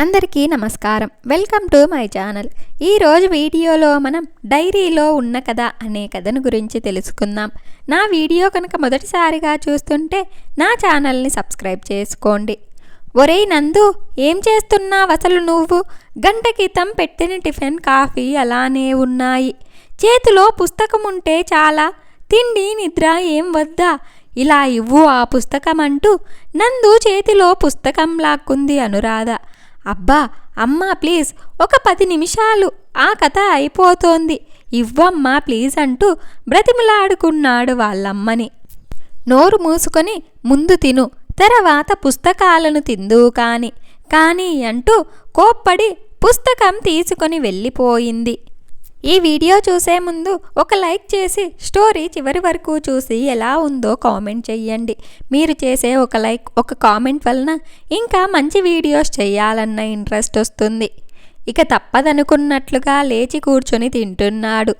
అందరికీ నమస్కారం. Welcome to my channel. ఈరోజు వీడియోలో మనం డైరీలో ఉన్న కథ అనే కథను గురించి తెలుసుకుందాం. నా వీడియో కనుక మొదటిసారిగా చూస్తుంటే నా ఛానల్ని సబ్స్క్రైబ్ చేసుకోండి. ఒరేయ్ నందు, ఏం చేస్తున్నావు అసలు నువ్వు? గంట క్రితం పెట్టిన టిఫిన్ కాఫీ అలానే ఉన్నాయి. చేతిలో పుస్తకం ఉంటే చాలా, తిండి నిద్ర ఏం వద్దా? ఇలా ఇవ్వు ఆ పుస్తకం అంటూ నందు చేతిలో పుస్తకం లాక్కుంది అనురాధ. అబ్బా అమ్మా ప్లీజ్, ఒక 10 నిమిషాలు, ఆ కథ అయిపోతోంది, ఇవ్వమ్మా ప్లీజ్ అంటూ బ్రతిమలాడుకున్నాడు వాళ్ళమ్మని. నోరు మూసుకొని ముందు తిను, తర్వాత పుస్తకాలను తిందువు కానీ అంటూ కోప్పడి పుస్తకం తీసుకొని వెళ్ళిపోయింది. ఈ వీడియో చూసే ముందు ఒక లైక్ చేసి స్టోరీ చివరి వరకు చూసి ఎలా ఉందో కామెంట్ చెయ్యండి. మీరు చేసే ఒక లైక్, ఒక కామెంట్ వలన ఇంకా మంచి వీడియోస్ చేయాలన్న ఇంట్రెస్ట్ వస్తుంది. ఇక తప్పదనుకున్నట్లుగా లేచి కూర్చొని తింటున్నాడు.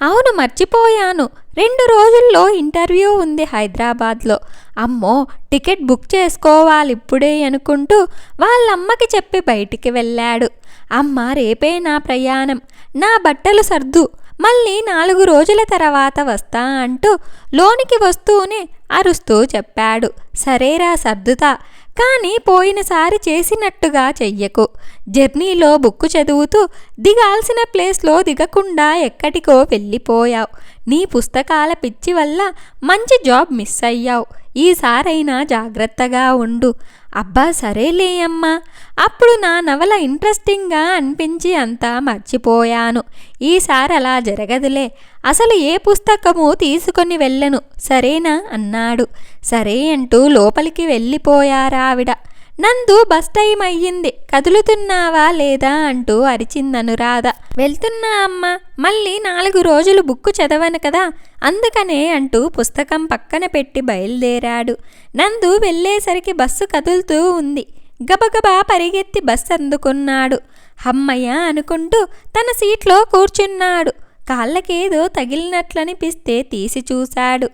అవును, మర్చిపోయాను, 2 రోజుల్లో ఇంటర్వ్యూ ఉంది హైదరాబాద్లో. అమ్మో, టికెట్ బుక్ చేసుకోవాలి ఇప్పుడే అనుకుంటూ వాళ్ళమ్మకి చెప్పి బయటికి వెళ్ళాడు. అమ్మ, రేపే నా ప్రయాణం, నా బట్టలు సర్దు, మళ్ళీ 4 రోజుల తర్వాత వస్తా అంటూ లోనికి వస్తూనే అరుస్తూ చెప్పాడు. సరేరా సర్దుతా, కానీ పోయినసారి చేసినట్టుగా చెయ్యకు. జర్నీలో బుక్కు చదువుతూ దిగాల్సిన ప్లేస్లో దిగకుండా ఎక్కడికో వెళ్ళిపోయావు. నీ పుస్తకాల పిచ్చి వల్ల మంచి జాబ్ మిస్ అయ్యావు. ఈసారైనా జాగ్రత్తగా ఉండు. అబ్బా సరేలే అమ్మా, అప్పుడు నా నవల ఇంట్రెస్టింగ్గా అనిపించి అంతా మర్చిపోయాను. ఈసారి అలా జరగదులే. అసలు ఏ పుస్తకము తీసుకొని వెళ్ళను, సరేనా అన్నాడు. సరే అంటూ లోపలికి వెళ్ళిపోయారావిడ. నందు, బస్ టైం అయ్యింది, కదులుతున్నావా లేదా అంటూ అరిచిందనురాధ. వెళ్తున్నా అమ్మా, మళ్ళీ 4 రోజులు బుక్కు చదవను కదా, అందుకనే అంటూ పుస్తకం పక్కన పెట్టి బయలుదేరాడు. నందు వెళ్ళేసరికి బస్సు కదులుతూ ఉంది. గబగబా పరిగెత్తి బస్సు అందుకున్నాడు. హమ్మయ్య అనుకుంటూ తన సీట్లో కూర్చున్నాడు. కాళ్ళకేదో తగిలినట్లనిపిస్తే తీసి చూశాడు.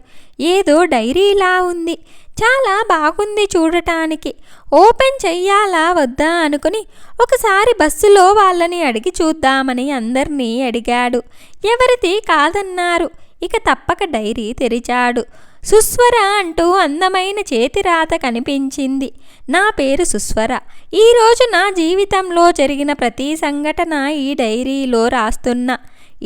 ఏదో డైరీలా ఉంది, చాలా బాగుంది చూడటానికి. ఓపెన్ చెయ్యాలా వద్దా అనుకుని ఒకసారి బస్సులో వాళ్ళని అడిగి చూద్దామని అందర్నీ అడిగాడు. ఎవరిది కాదన్నారు. ఇక తప్పక డైరీ తెరిచాడు. సుస్వర అంటూ అందమైన చేతిరాత కనిపించింది. నా పేరు సుస్వర. ఈరోజు నా జీవితంలో జరిగిన ప్రతి సంఘటన ఈ డైరీలో రాస్తున్నా.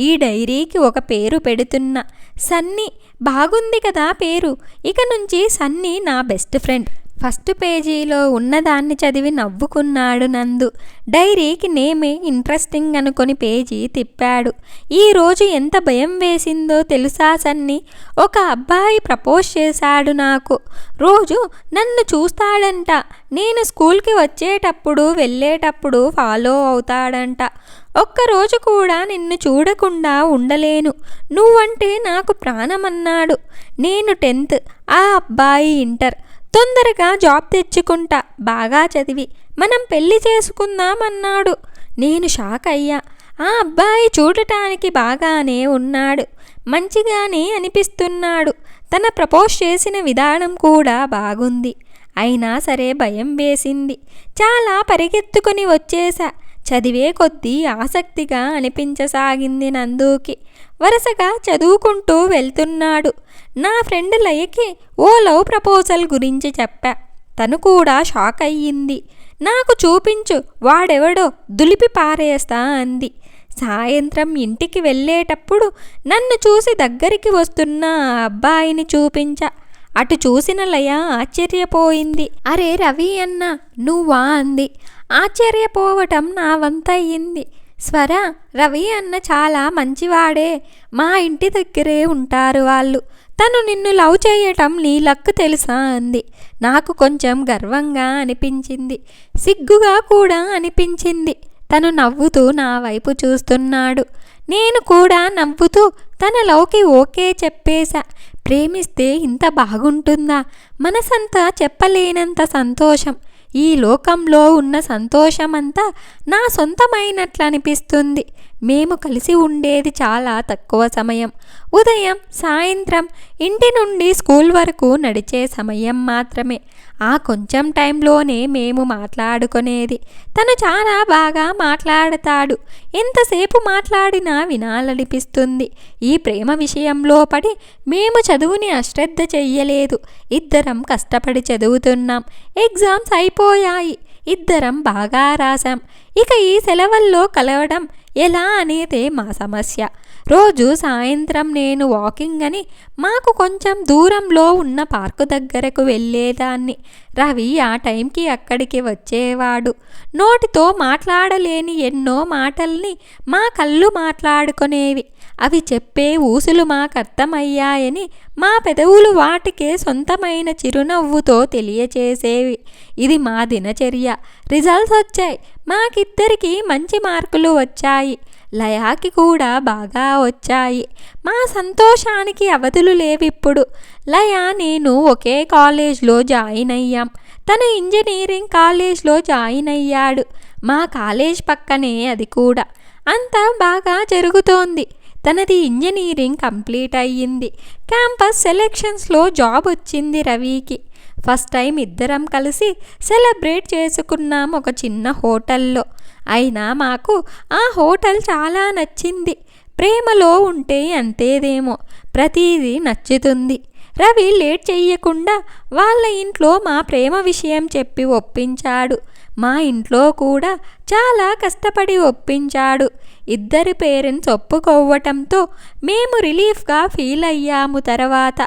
ఈ డైరీకి ఒక పేరు పెడుతున్నా, సన్నీ. బాగుంది కదా పేరు. ఇక నుంచి సన్నీ నా బెస్ట్ ఫ్రెండ్. ఫస్ట్ పేజీలో ఉన్నదాన్ని చదివి నవ్వుకున్నాడు నందు. డైరీకి నేమే ఇంట్రెస్టింగ్ అనుకొని పేజీ తిప్పాడు. ఈరోజు ఎంత భయం వేసిందో తెలుసా సన్నీ? ఒక అబ్బాయి ప్రపోజ్ చేశాడు నాకు. రోజు నన్ను చూస్తాడంట, నేను స్కూల్కి వచ్చేటప్పుడు వెళ్ళేటప్పుడు ఫాలో అవుతాడంట. ఒక్కరోజు కూడా నిన్ను చూడకుండా ఉండలేను, నువ్వంటే నాకు ప్రాణమన్నాడు. నేను 10th, ఆ అబ్బాయి ఇంటర్. తొందరగా జాబ్ తెచ్చుకుంటా, బాగా చదివి మనం పెళ్లి చేసుకుందామన్నాడు. నేను షాక్ అయ్యా. ఆ అబ్బాయి చూడటానికి బాగానే ఉన్నాడు, మంచిగానే అనిపిస్తున్నాడు. తన ప్రపోజ్ చేసిన విధానం కూడా బాగుంది. అయినా సరే భయం వేసింది. చాలా పరిగెత్తుకుని వచ్చేసా. చదివే కొద్దీ ఆసక్తిగా అనిపించసాగింది నందుకి. వరుసగా చదువుకుంటూ వెళ్తున్నాడు. నా ఫ్రెండ్ లయకి ఓ లవ్ ప్రపోజల్ గురించి చెప్పా. తను కూడా షాక్ అయ్యింది. నాకు చూపించు, వాడెవడో దులిపి పారేస్తా అంది. సాయంత్రం ఇంటికి వెళ్ళేటప్పుడు నన్ను చూసి దగ్గరికి వస్తున్న ఆ అబ్బాయిని చూపించా. అటు చూసిన లయ ఆశ్చర్యపోయింది. అరే రవి అన్న, నువ్వా అంది. ఆశ్చర్యపోవటం నా వంతయ్యింది. స్వర, రవి అన్న చాలా మంచివాడే, మా ఇంటి దగ్గరే ఉంటారు వాళ్ళు. తను నిన్ను లవ్ చేయటం నీ లక్ తెలుసా అంది. నాకు కొంచెం గర్వంగా అనిపించింది, సిగ్గుగా కూడా అనిపించింది. తను నవ్వుతూ నా వైపు చూస్తున్నాడు. నేను కూడా నవ్వుతూ తన లవ్కి ఓకే చెప్పేశా. ప్రేమిస్తే ఇంత బాగుంటుందా? మనసంతా చెప్పలేనంత సంతోషం. ఈ లోకంలో ఉన్న సంతోషమంతా నా సొంతమైనట్లు అనిపిస్తుంది. మేము కలిసి ఉండేది చాలా తక్కువ సమయం. ఉదయం, సాయంత్రం, ఇంటి నుండి స్కూల్ వరకు నడిచే సమయం మాత్రమే. ఆ కొంచెం టైంలోనే మేము మాట్లాడుకునేది. తను చాలా బాగా మాట్లాడతాడు. ఎంతసేపు మాట్లాడినా వినాలనిపిస్తుంది. ఈ ప్రేమ విషయంలో పడి మేము చదువుని అశ్రద్ధ చెయ్యలేదు. ఇద్దరం కష్టపడి చదువుతున్నాం. ఎగ్జామ్స్ అయిపోయాయి. ఇద్దరం బాగా రాశాం. ఇక ఈ సెలవుల్లో కలవడం ఎలా అనేదే మా సమస్య. రోజు సాయంత్రం నేను వాకింగ్ అని మాకు కొంచెం దూరంలో ఉన్న పార్కు దగ్గరకు వెళ్ళేదాన్ని. రవి ఆ టైంకి అక్కడికి వచ్చేవాడు. నోటితో మాట్లాడలేని ఎన్నో మాటల్ని మా కళ్ళు మాట్లాడుకునేవి. అవి చెప్పే ఊసులు మాకర్థమయ్యాయని మా పెదవులు వాటికే సొంతమైన చిరునవ్వుతో తెలియచేసేవి. ఇది మా దినచర్య. రిజల్ట్స్ వచ్చాయి. మాకిద్దరికి మంచి మార్కులు వచ్చాయి. లయాకి కూడా బాగా వచ్చాయి. మా సంతోషానికి అవధులు లేవిప్పుడు. లయ నేను ఒకే కాలేజ్లో జాయిన్ అయ్యాం. తను ఇంజనీరింగ్ కాలేజ్లో జాయిన్ అయ్యాడు. మా కాలేజ్ పక్కనే అది కూడా. అంతా బాగా జరుగుతోంది. తనది ఇంజనీరింగ్ కంప్లీట్ అయ్యింది. క్యాంపస్ సెలెక్షన్స్లో జాబ్ వచ్చింది రవికి. ఫస్ట్ టైం ఇద్దరం కలిసి సెలబ్రేట్ చేసుకున్నాం ఒక చిన్న హోటల్లో. అయినా మాకు ఆ హోటల్ చాలా నచ్చింది. ప్రేమలో ఉంటే అంతేదేమో, ప్రతిదీ నచ్చుతుంది. రవి లేట్ చెయ్యకుండా వాళ్ళ ఇంట్లో మా ప్రేమ విషయం చెప్పి ఒప్పించాడు. మా ఇంట్లో కూడా చాలా కష్టపడి ఒప్పించాడు. ఇద్దరి పేరెంట్స్ ఒప్పుకోవటంతో మేము రిలీఫ్గా ఫీల్ అయ్యాము. తర్వాత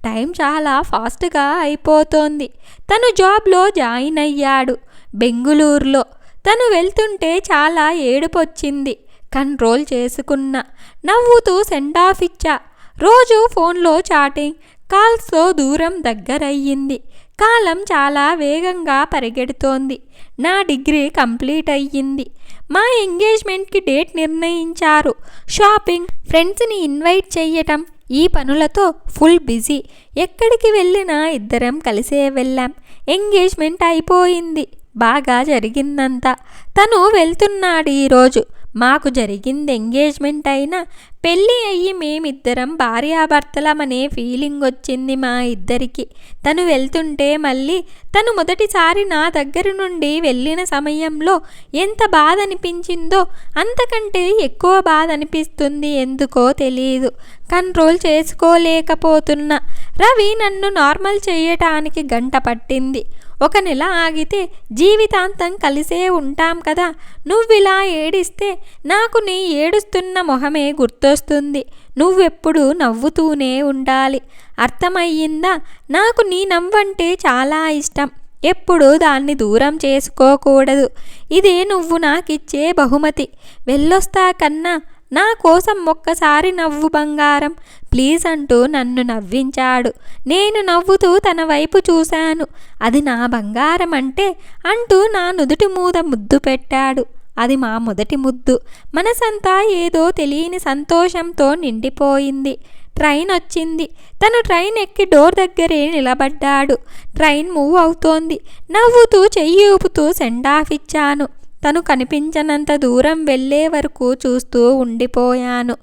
టైం చాలా ఫాస్ట్గా అయిపోతోంది. తను జాబ్లో జాయిన్ అయ్యాడు బెంగుళూరులో. తను వెళ్తుంటే చాలా ఏడుపొచ్చింది. కంట్రోల్ చేసుకున్నా. నవ్వుతూ సెండ్ ఆఫ్ ఇచ్చా. రోజు ఫోన్లో చాటింగ్, కాల్స్తో దూరం దగ్గరయ్యింది. కాలం చాలా వేగంగా పరిగెడుతోంది. నా డిగ్రీ కంప్లీట్ అయ్యింది. మా ఎంగేజ్మెంట్కి డేట్ నిర్ణయించారు. షాపింగ్, ఫ్రెండ్స్ని ఇన్వైట్ చెయ్యటం, ఈ పనులతో ఫుల్ బిజీ. ఎక్కడికి వెళ్ళినా ఇద్దరం కలిసే వెళ్ళాం. ఎంగేజ్మెంట్ అయిపోయింది. బాగా జరిగిందంతా. తను వెళ్తున్నాడు ఈరోజు. మాకు జరిగింది ఎంగేజ్మెంట్ అయినా పెళ్ళి అయ్యి మేమిద్దరం భార్యాభర్తలమనే ఫీలింగ్ వచ్చింది మా ఇద్దరికి. తను వెళ్తుంటే మళ్ళీ తను మొదటిసారి నా దగ్గర నుండి వెళ్ళిన సమయంలో ఎంత బాధ అనిపించిందో అంతకంటే ఎక్కువ బాధ అనిపిస్తుంది. ఎందుకో తెలియదు. కంట్రోల్ చేసుకోలేకపోతున్నా. రవి నన్ను నార్మల్ చేయటానికి గంట పట్టింది. 1 నెల ఆగితే జీవితాంతం కలిసే ఉంటాం కదా. నువ్విలా ఏడిస్తే నాకు నీ ఏడుస్తున్న మొహమే గుర్తొస్తుంది. నువ్వెప్పుడు నవ్వుతూనే ఉండాలి. అర్థమయ్యిందా? నాకు నీ నవ్వంటే చాలా ఇష్టం. ఎప్పుడూ దాన్ని దూరం చేసుకోకూడదు. ఇదే నువ్వు నాకిచ్చే బహుమతి. వెళ్ళొస్తా కన్నా నా కోసం ఒక్కసారి నవ్వు బంగారం, ప్లీజ్ అంటూ నన్ను నవ్వించాడు. నేను నవ్వుతూ తన వైపు చూశాను. అది నా బంగారం అంటే అంటూ నా నుదుటి మూద ముద్దు పెట్టాడు. అది మా మొదటి ముద్దు. మనసంతా ఏదో తెలియని సంతోషంతో నిండిపోయింది. ట్రైన్ వచ్చింది. తను ట్రైన్ ఎక్కి డోర్ దగ్గరే నిలబడ్డాడు. ట్రైన్ మూవ్ అవుతోంది. నవ్వుతూ చెయ్యి ఊపుతూ సెండ్ ఆఫ్ ఇచ్చాను. తను కనిపించనంత దూరం వెళ్ళే వరకు చూస్తూ ఉండిపోయాను.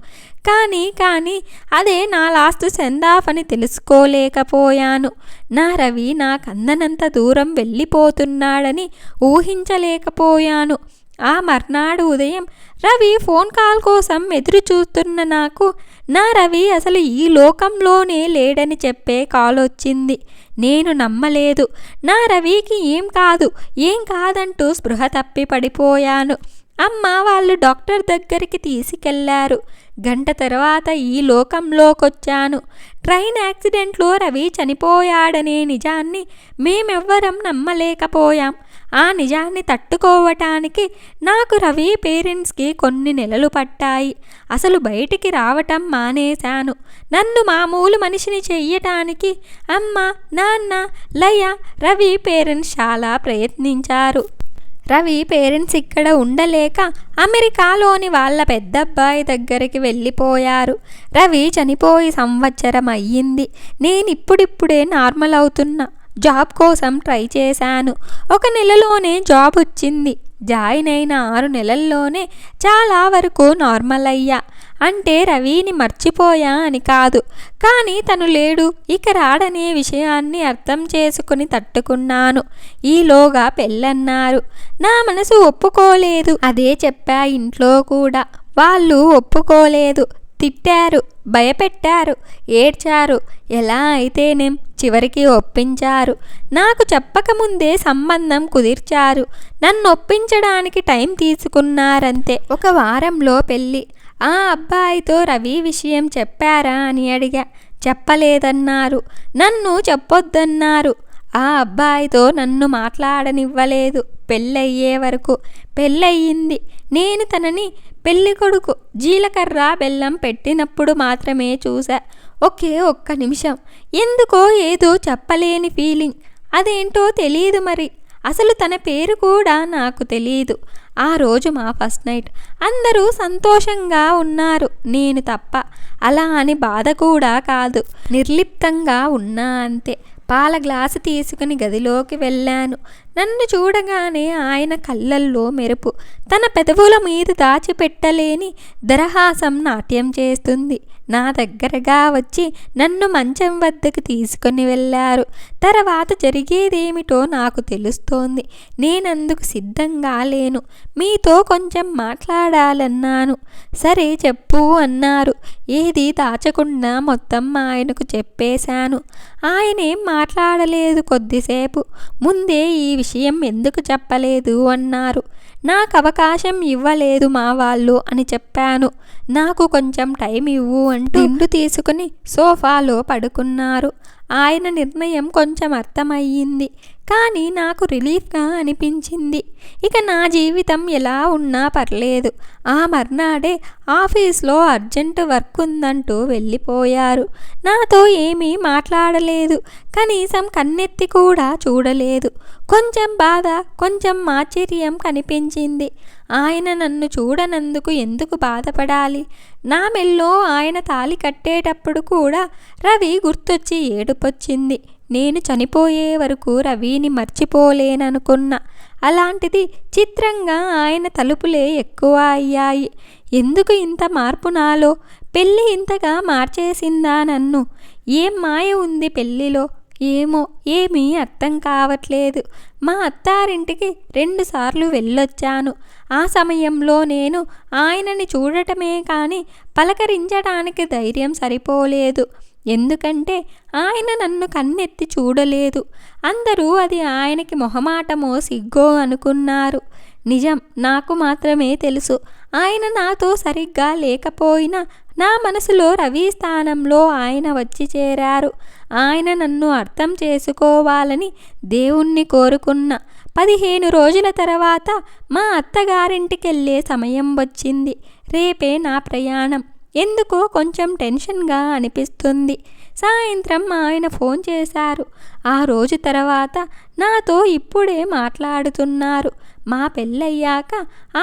కానీ అదే నా లాస్ట్ సెండ్ ఆఫ్ అని తెలుసుకోలేకపోయాను. నా రవి నాకందనంత దూరం వెళ్ళిపోతున్నాడని ఊహించలేకపోయాను. ఆ మర్నాడు ఉదయం రవి ఫోన్ కాల్ కోసం ఎదురు చూస్తున్న నాకు నా రవి అసలు ఈ లోకంలోనే లేడని చెప్పే కాల్ వచ్చింది. నేను నమ్మలేదు. నా రవికి ఏం కాదంటూ స్పృహ తప్పి పడిపోయాను. అమ్మ వాళ్ళు డాక్టర్ దగ్గరికి తీసుకెళ్లారు. గంట తర్వాత ఈ లోకంలోకొచ్చాను. ట్రైన్ యాక్సిడెంట్లో రవి చనిపోయాడనే నిజాన్ని మేమెవ్వరం నమ్మలేకపోయాం. ఆ నిజాన్ని తట్టుకోవటానికి నాకు రవి పేరెంట్స్కి కొన్ని నెలలు పట్టాయి. అసలు బయటికి రావటం మానేశాను. నన్ను మామూలు మనిషిని చెయ్యటానికి అమ్మ, నాన్న, లయ, రవి పేరెంట్స్ చాలా ప్రయత్నించారు. రవి పేరెంట్స్ ఇక్కడ ఉండలేక అమెరికాలోని వాళ్ళ పెద్దబ్బాయి దగ్గరికి వెళ్ళిపోయారు. రవి చనిపోయి సంవత్సరం అయ్యింది. నేనిప్పుడిప్పుడే నార్మల్ అవుతున్నా. జాబ్ కోసం ట్రై చేశాను. 1 నెలలోనే జాబ్ వచ్చింది. జాయిన్ అయిన 6 నెలల్లోనే చాలా వరకు నార్మల్ అయ్యా. అంటే రవిని మర్చిపోయా అని కాదు, కానీ తను లేడు, ఇక రాడనే విషయాన్ని అర్థం చేసుకుని తట్టుకున్నాను. ఈలోగా పెళ్ళన్నారు. నా మనసు ఒప్పుకోలేదు. అదే చెప్పా ఇంట్లో కూడా. వాళ్ళు ఒప్పుకోలేదు. తిట్టారు, భయపెట్టారు, ఏడ్చారు. ఎలా అయితేనేం చివరికి ఒప్పించారు. నాకు చెప్పకముందే సంబంధం కుదిర్చారు. నన్ను ఒప్పించడానికి టైం తీసుకున్నారంతే. 1 వారంలో పెళ్ళి. ఆ అబ్బాయితో రవి విషయం చెప్పారా అని అడిగా. చెప్పలేదన్నారు. నన్ను చెప్పొద్దన్నారు. ఆ అబ్బాయితో నన్ను మాట్లాడనివ్వలేదు పెళ్ళయ్యే వరకు. పెళ్ళయింది. నేను తనని పెళ్ళికొడుకు జీలకర్ర బెల్లం పెట్టినప్పుడు మాత్రమే చూసా. ఒక్క నిమిషం ఎందుకో ఏదో చెప్పలేని ఫీలింగ్. అదేంటో తెలియదు మరి. అసలు తన పేరు కూడా నాకు తెలియదు. ఆ రోజు మా ఫస్ట్ నైట్. అందరూ సంతోషంగా ఉన్నారు, నేను తప్ప. అలా అని బాధ కూడా కాదు, నిర్లిప్తంగా ఉన్నా అంతే. పాల గ్లాసు తీసుకుని గదిలోకి వెళ్ళాను. నన్ను చూడగానే ఆయన కళ్ళల్లో మెరుపు, తన పెదవుల మీద దాచిపెట్టలేని దరహాసం నాట్యం చేస్తుంది. నా దగ్గరగా వచ్చి నన్ను మంచం వద్దకు తీసుకొని వెళ్ళారు. తర్వాత జరిగేదేమిటో నాకు తెలుస్తోంది. నేనందుకు సిద్ధంగా లేను. మీతో కొంచెం మాట్లాడాలన్నాను. సరే చెప్పు అన్నారు. ఏది దాచకుండా మొత్తం ఆయనకు చెప్పేశాను. ఆయనేం మాట్లాడలేదు కొద్దిసేపు. ముందే ఈ విషయం ఎందుకు చెప్పలేదు అన్నారు. నాకు అవకాశం ఇవ్వలేదు మా వాళ్ళు అని చెప్పాను. నాకు కొంచెం టైం ఇవ్వు అంటూ దిండు తీసుకుని సోఫాలో పడుకున్నారు. ఆయన నిర్ణయం కొంచెం అర్థమయ్యింది, కానీ నాకు రిలీఫ్గా అనిపించింది. ఇక నా జీవితం ఎలా ఉన్నా పర్లేదు. ఆ మర్నాడే ఆఫీస్లో అర్జెంటు వర్క్ ఉందంటూ వెళ్ళిపోయారు. నాతో ఏమీ మాట్లాడలేదు, కనీసం కన్నెత్తి కూడా చూడలేదు. కొంచెం బాధ, కొంచెం ఆశ్చర్యం కనిపించింది. ఆయన నన్ను చూడనందుకు ఎందుకు బాధపడాలి? నా మెల్లో ఆయన తాళి కట్టేటప్పుడు కూడా రవి గుర్తొచ్చి ఏడుపొచ్చింది. నేను చనిపోయే వరకు రవిని మర్చిపోలేననుకున్నా. అలాంటిది చిత్రంగా ఆయన తలుపులే ఎక్కువ అయ్యాయి. ఎందుకు ఇంత మార్పు నాలో? పెళ్ళి ఇంతగా మార్చేసిందా నన్ను? ఏం మాయ ఉంది పెళ్ళిలో? ఏమో, ఏమీ అర్థం కావట్లేదు. మా అత్తారింటికి 2 సార్లు వెళ్ళొచ్చాను. ఆ సమయంలో నేను ఆయనని చూడటమే కానీ పలకరించడానికి ధైర్యం సరిపోలేదు. ఎందుకంటే ఆయన నన్ను కన్నెత్తి చూడలేదు. అందరూ అది ఆయనకి మొహమాటమో సిగ్గో అనుకున్నారు. నిజం నాకు మాత్రమే తెలుసు. ఆయన నాతో సరిగ్గా లేకపోయినా నా మనసులో రవి స్థానంలో ఆయన వచ్చి చేరారు. ఆయన నన్ను అర్థం చేసుకోవాలని దేవుణ్ణి కోరుకున్నా. 15 రోజుల తర్వాత మా అత్తగారింటికెళ్ళే సమయం వచ్చింది. రేపే నా ప్రయాణం. ఎందుకో కొంచెం టెన్షన్గా అనిపిస్తుంది. సాయంత్రం ఆయన ఫోన్ చేశారు. ఆ రోజు తర్వాత నాతో ఇప్పుడే మాట్లాడుతున్నారు. మా పెళ్ళయ్యాక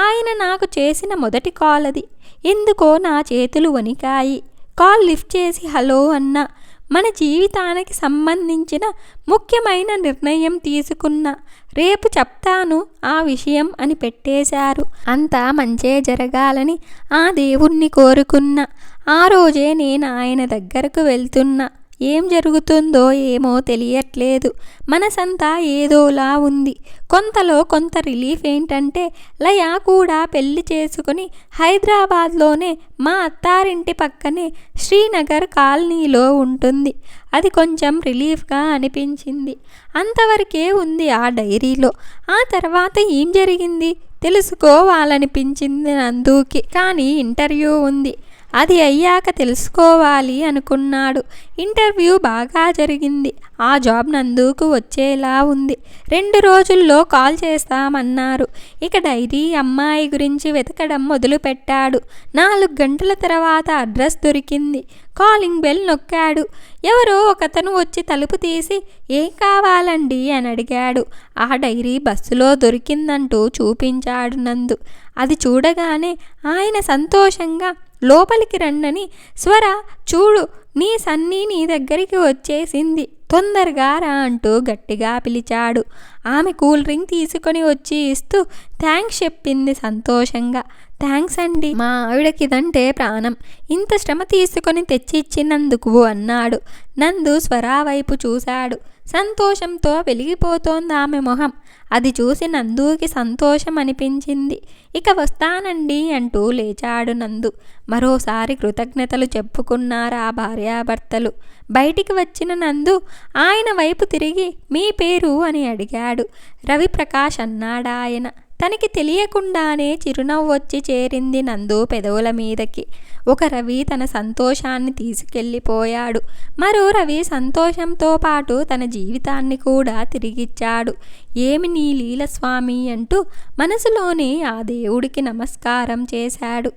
ఆయన నాకు చేసిన మొదటి కాల్ అది. ఎందుకో నా చేతులు వణికాయి. కాల్ లిఫ్ట్ చేసి హలో అన్నా. మన జీవితానికి సంబంధించిన ముఖ్యమైన నిర్ణయం తీసుకున్నా. రేపు చెప్తాను ఆ విషయం అని పెట్టేశారు. అంతా మంచే జరగాలని ఆ దేవుణ్ణి కోరుకున్నా. ఆ రోజే నేను ఆయన దగ్గరకు వెళ్తున్నా. ఏం జరుగుతుందో ఏమో తెలియట్లేదు. మనసంతా ఏదోలా ఉంది. కొంతలో కొంత రిలీఫ్ ఏంటంటే లయ కూడా పెళ్లి చేసుకుని హైదరాబాద్లోనే మా అత్తారింటి పక్కనే శ్రీనగర్ కాలనీలో ఉంటుంది. అది కొంచెం రిలీఫ్గా అనిపించింది. అంతవరకే ఉంది ఆ డైరీలో. ఆ తర్వాత ఏం జరిగింది తెలుసుకోవాలనిపించింది నందుకి. కానీ ఇంటర్వ్యూ ఉంది, అది అయ్యాక తెలుసుకోవాలి అనుకున్నాడు. ఇంటర్వ్యూ బాగా జరిగింది. ఆ జాబ్ నందుకు వచ్చేలా ఉంది. 2 రోజుల్లో కాల్ చేస్తామన్నారు. ఇక డైరీ అమ్మాయి గురించి వెతకడం మొదలుపెట్టాడు. 4 గంటల తర్వాత అడ్రస్ దొరికింది. కాలింగ్ బెల్ నొక్కాడు. ఎవరో ఒకతను వచ్చి తలుపు తీసి ఏం కావాలండి అని అడిగాడు. ఆ డైరీ బస్సులో దొరికిందంటూ చూపించాడు నందు. అది చూడగానే ఆయన సంతోషంగా లోపలికి రండని, స్వర చూడు నీ సన్నీ నీ దగ్గరికి వచ్చేసింది, తొందరగా రా అంటూ గట్టిగా పిలిచాడు. ఆమె కూల్ డ్రింక్ తీసుకొని వచ్చి ఇస్తూ థ్యాంక్స్ చెప్పింది సంతోషంగా. థ్యాంక్స్ అండి, మా ఆవిడకి ఇదంటే ప్రాణం, ఇంత శ్రమ తీసుకొని తెచ్చి ఇచ్చినందుకు అన్నాడు. నందు స్వరా వైపు చూశాడు. సంతోషంతో వెలిగిపోతోంది ఆమె మొహం. అది చూసి నందుకి సంతోషం అనిపించింది. ఇక వస్తానండి అంటూ లేచాడు నందు. మరోసారి కృతజ్ఞతలు చెప్పుకున్నారు ఆ భార్యాభర్తలు. బయటికి వచ్చిన నందు ఆయన వైపు తిరిగి మీ పేరు అని అడిగాడు. రవిప్రకాష్ అన్నాడాయన. తనకి తెలియకుండానే చిరునవ్వు వచ్చి చేరింది నందు పెదవుల మీదకి. ఒక రవి తన సంతోషాన్ని తీసుకెళ్ళిపోయాడు. మరో రవి సంతోషంతో పాటు తన జీవితాన్ని కూడా తిరిగిచ్చాడు. ఏమి నీ లీల స్వామి అంటూ మనసులోనే ఆ దేవుడికి నమస్కారం చేశాడు.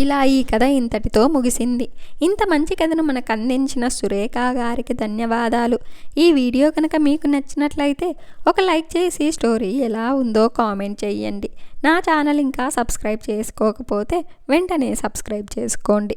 ఇలా ఈ కథ ఇంతటితో ముగిసింది. ఇంత మంచి కథను మనకు అందించిన సురేఖ గారికి ధన్యవాదాలు. ఈ వీడియో కనుక మీకు నచ్చినట్లయితే ఒక లైక్ చేసి స్టోరీ ఎలా ఉందో కామెంట్ చేయండి. నా ఛానల్ ఇంకా సబ్స్క్రైబ్ చేసుకోకపోతే వెంటనే సబ్స్క్రైబ్ చేసుకోండి.